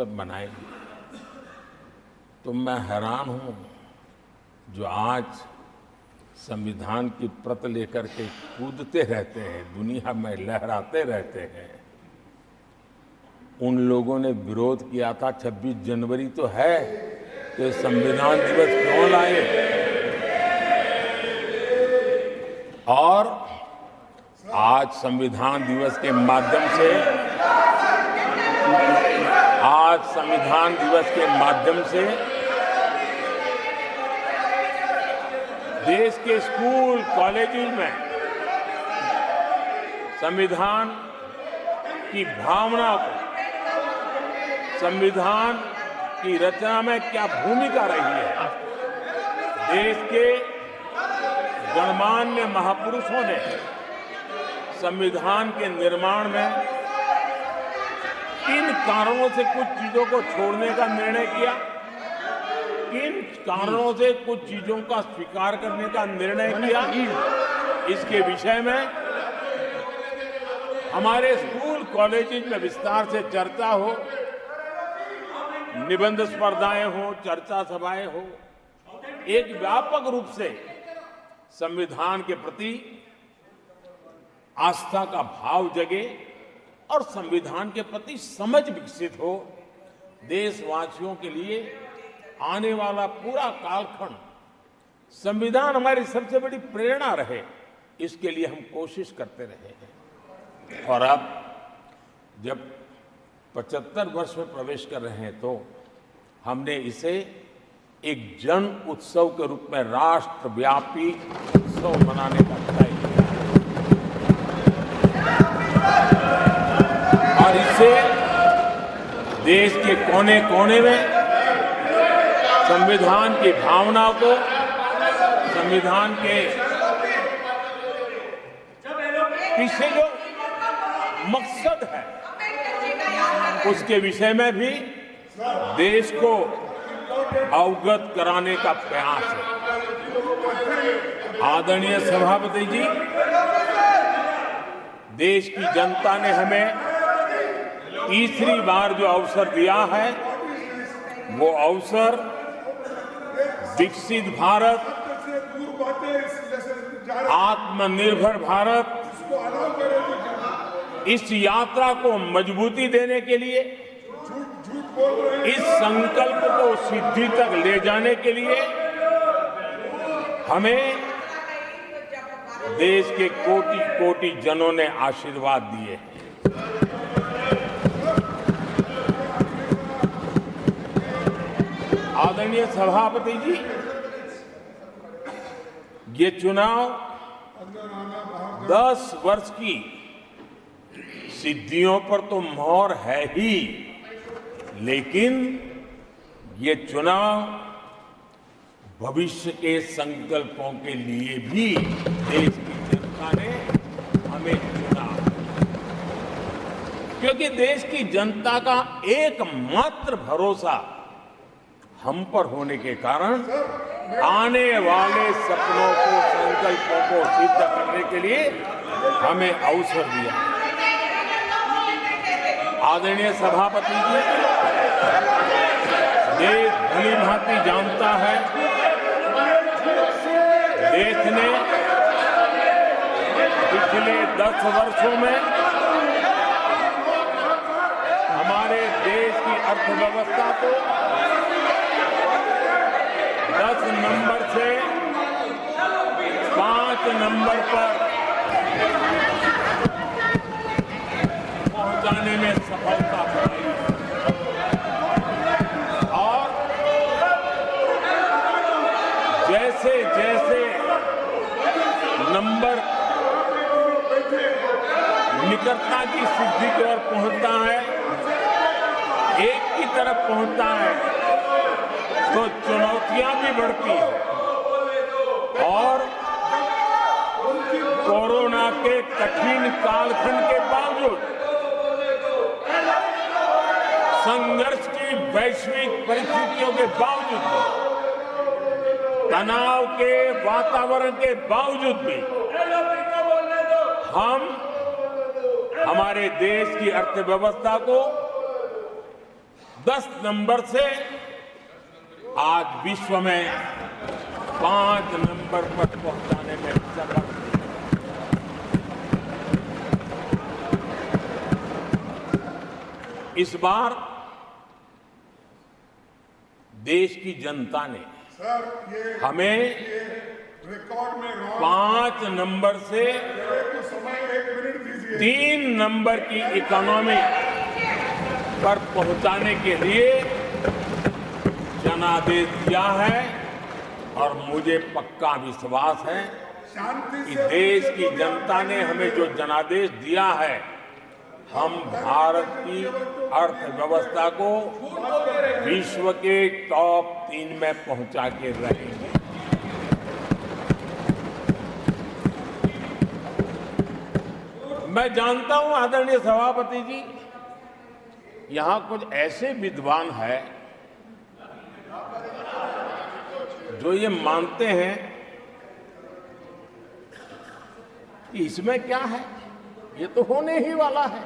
बनाएगी। तो मैं हैरान हूं जो आज संविधान की प्रत लेकर के कूदते रहते हैं, दुनिया में लहराते रहते हैं। उन लोगों ने विरोध किया था 26 जनवरी तो है, तो संविधान दिवस क्यों लाए? और आज संविधान दिवस के माध्यम से देश के स्कूल कॉलेजेस में संविधान की भावना को, संविधान की रचना में क्या भूमिका रही है, देश के गणमान्य महापुरुषों ने संविधान के निर्माण में किन कारणों से कुछ चीजों को छोड़ने का निर्णय किया, किन कारणों से कुछ चीजों का स्वीकार करने का निर्णय किया, इसके विषय में हमारे स्कूल कॉलेजेस में विस्तार से चर्चा हो, निबंध स्पर्धाएं हो, चर्चा सभाएं हो, एक व्यापक रूप से संविधान के प्रति आस्था का भाव जगे और संविधान के प्रति समझ विकसित हो। देशवासियों के लिए आने वाला पूरा कालखंड संविधान हमारी सबसे बड़ी प्रेरणा रहे, इसके लिए हम कोशिश करते रहे हैं। और अब जब 75 वर्ष में प्रवेश कर रहे हैं तो हमने इसे एक जन उत्सव के रूप में राष्ट्रव्यापी उत्सव मनाने का तय किया और इससे देश के कोने कोने में संविधान की भावना को, संविधान के पीछे जो मकसद है उसके विषय में भी देश को अवगत कराने का प्रयास है। आदरणीय सभापति जी, देश की जनता ने हमें तीसरी बार जो अवसर दिया है, वो अवसर विकसित भारत, आत्मनिर्भर भारत, इस यात्रा को मजबूती देने के लिए, इस संकल्प को सिद्धि तक ले जाने के लिए हमें देश के कोटि कोटि जनों ने आशीर्वाद दिए हैं। आदरणीय सभापति जी, ये चुनाव 10 वर्ष की सिद्धियों पर तो मोहर है ही, लेकिन ये चुनाव भविष्य के संकल्पों के लिए भी देश की जनता ने हमें चुना, क्योंकि देश की जनता का एकमात्र भरोसा हम पर होने के कारण आने वाले सपनों को, संकल्पों को सिद्ध करने के लिए हमें अवसर दिया। आदरणीय सभापति जी, देश भली भांति जानता है, देश ने पिछले 10 वर्षों में हमारे देश की अर्थव्यवस्था को 10 नंबर से 5 नंबर पर पहुंचाने में सफलता पाई और जैसे जैसे नंबर निकटता की सिद्धि की ओर पहुंचता है, एक की तरफ पहुंचता है, तो चुनौतियां भी बढ़ती हैं और कोरोना के कठिन कालखंड के बावजूद, संघर्ष की वैश्विक परिस्थितियों के बावजूद, तनाव के वातावरण के बावजूद भी हम हमारे देश की अर्थव्यवस्था को 10 नंबर से आज विश्व में 5 नंबर पर पहुंचाने में सफल हुई। इस बार देश की जनता ने हमें रिकॉर्ड में 5 नंबर से 3 नंबर की इकोनॉमी पर पहुंचाने के लिए जनादेश दिया है और मुझे पक्का विश्वास है कि देश की जनता ने हमें जो जनादेश दिया है, हम भारत की अर्थव्यवस्था को विश्व के टॉप 3 में पहुंचा के रहेंगे। मैं जानता हूं आदरणीय सभापति जी, यहां कुछ ऐसे विद्वान हैं जो ये मानते हैं कि इसमें क्या है, ये तो होने ही वाला है,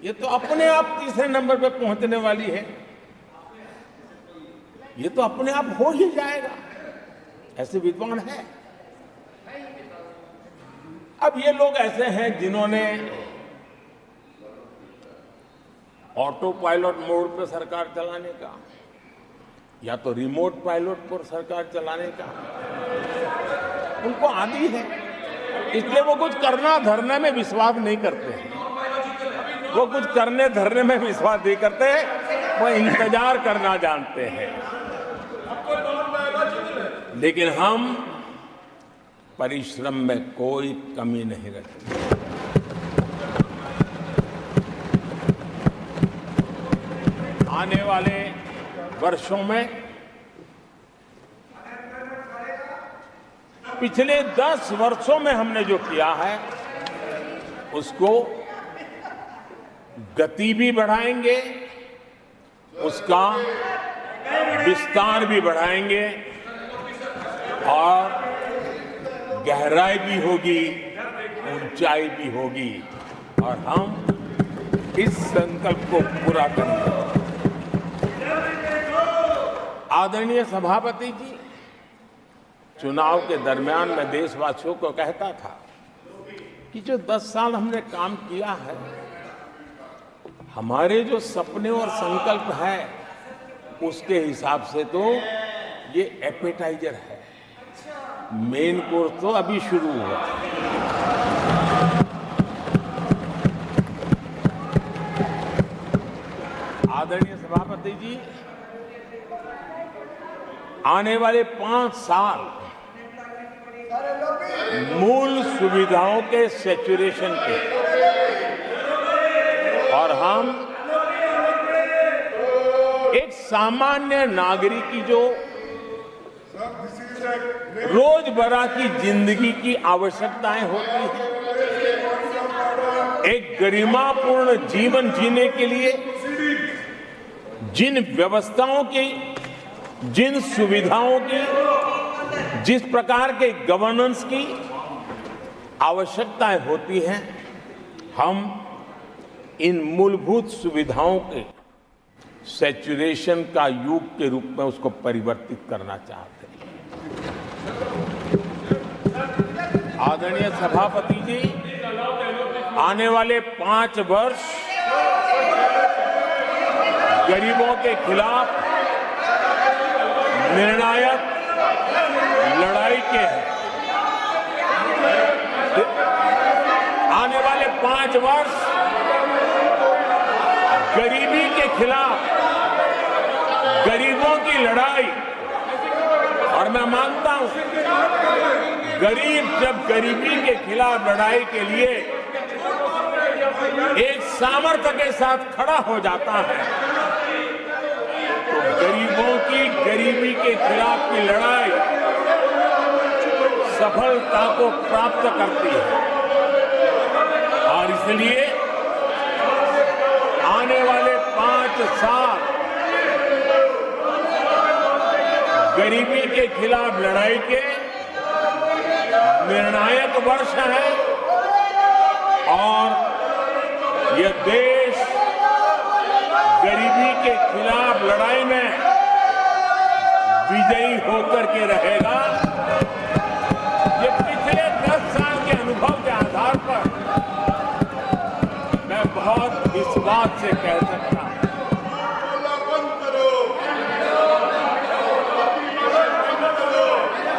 ये तो अपने आप तीसरे नंबर पे पहुंचने वाली है, ये तो अपने आप हो ही जाएगा, ऐसे विद्वान हैं। अब ये लोग ऐसे हैं जिन्होंने ऑटो पायलट मोड पे सरकार चलाने का या तो रिमोट पायलट पर सरकार चलाने का उनको आदी है, इसलिए वो कुछ करना धरने में विश्वास नहीं करते हैं। वो कुछ करने धरने में विश्वास नहीं करते, वो इंतजार करना जानते हैं। लेकिन हम परिश्रम में कोई कमी नहीं रखते। आने वाले वर्षों में पिछले 10 वर्षों में हमने जो किया है उसको गति भी बढ़ाएंगे, उसका विस्तार भी बढ़ाएंगे और गहराई भी होगी, ऊंचाई भी होगी और हम इस संकल्प को पूरा करेंगे। आदरणीय सभापति जी, चुनाव के दरमियान मैं देशवासियों को कहता था कि जो 10 साल हमने काम किया है, हमारे जो सपने और संकल्प है उसके हिसाब से तो ये एपेटाइजर है, मेन कोर्स तो अभी शुरू हुआ। आदरणीय सभापति जी, आने वाले 5 साल मूल सुविधाओं के सैचुरेशन के और हम एक सामान्य नागरिक की जो रोजमर्रा की जिंदगी की आवश्यकताएं होती हैं, एक गरिमापूर्ण जीवन जीने के लिए जिन व्यवस्थाओं की, जिन सुविधाओं की, जिस प्रकार के गवर्नेंस की आवश्यकताएं होती हैं, हम इन मूलभूत सुविधाओं के सैचुरेशन का युग के रूप में उसको परिवर्तित करना चाहते हैं। आदरणीय सभापति जी, आने वाले 5 वर्ष गरीबों के खिलाफ निर्णायक लड़ाई के हैं। आने वाले 5 वर्ष गरीबी के खिलाफ गरीबों की लड़ाई, और मैं मानता हूं गरीब जब गरीबी के खिलाफ लड़ाई के लिए एक सामर्थ्य के साथ खड़ा हो जाता है तो गरीबों की गरीबी के खिलाफ की लड़ाई सफलता को प्राप्त करती है। और इसलिए आने वाले 5 साल गरीबी के खिलाफ लड़ाई के निर्णायक वर्ष है और यह देश गरीबी के खिलाफ लड़ाई में विजयी होकर के रहेगा। ये पिछले 10 साल के अनुभव के आधार पर मैं बहुत विश्वास से कह सकता हूं।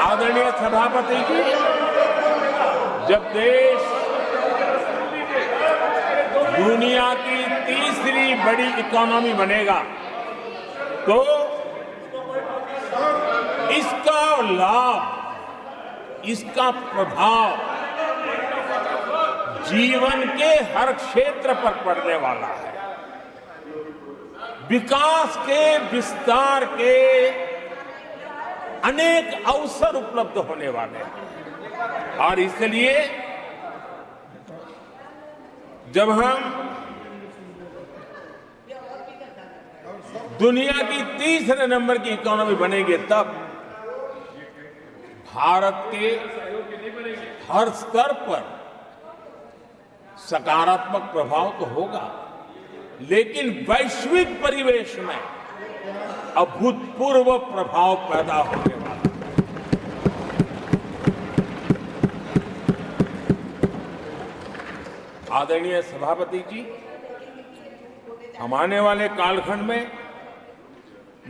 आदरणीय सभापति जी, जब देश दुनिया की तीसरी बड़ी इकोनॉमी बनेगा तो इसका लाभ, इसका प्रभाव जीवन के हर क्षेत्र पर पड़ने वाला है। विकास के विस्तार के अनेक अवसर उपलब्ध होने वाले हैं और इसलिए जब हम दुनिया की तीसरे नंबर की इकोनॉमी बनेंगे तब भारत के हर स्तर पर सकारात्मक प्रभाव तो होगा, लेकिन वैश्विक परिवेश में अभूतपूर्व प्रभाव पैदा होने वाला है। आदरणीय सभापति जी, हम आने वाले कालखंड में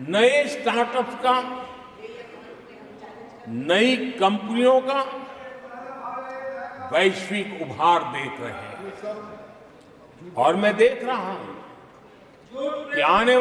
नए स्टार्टअप्स का, नई कंपनियों का वैश्विक उभार देख रहे हैं और मैं देख रहा हूं कि आने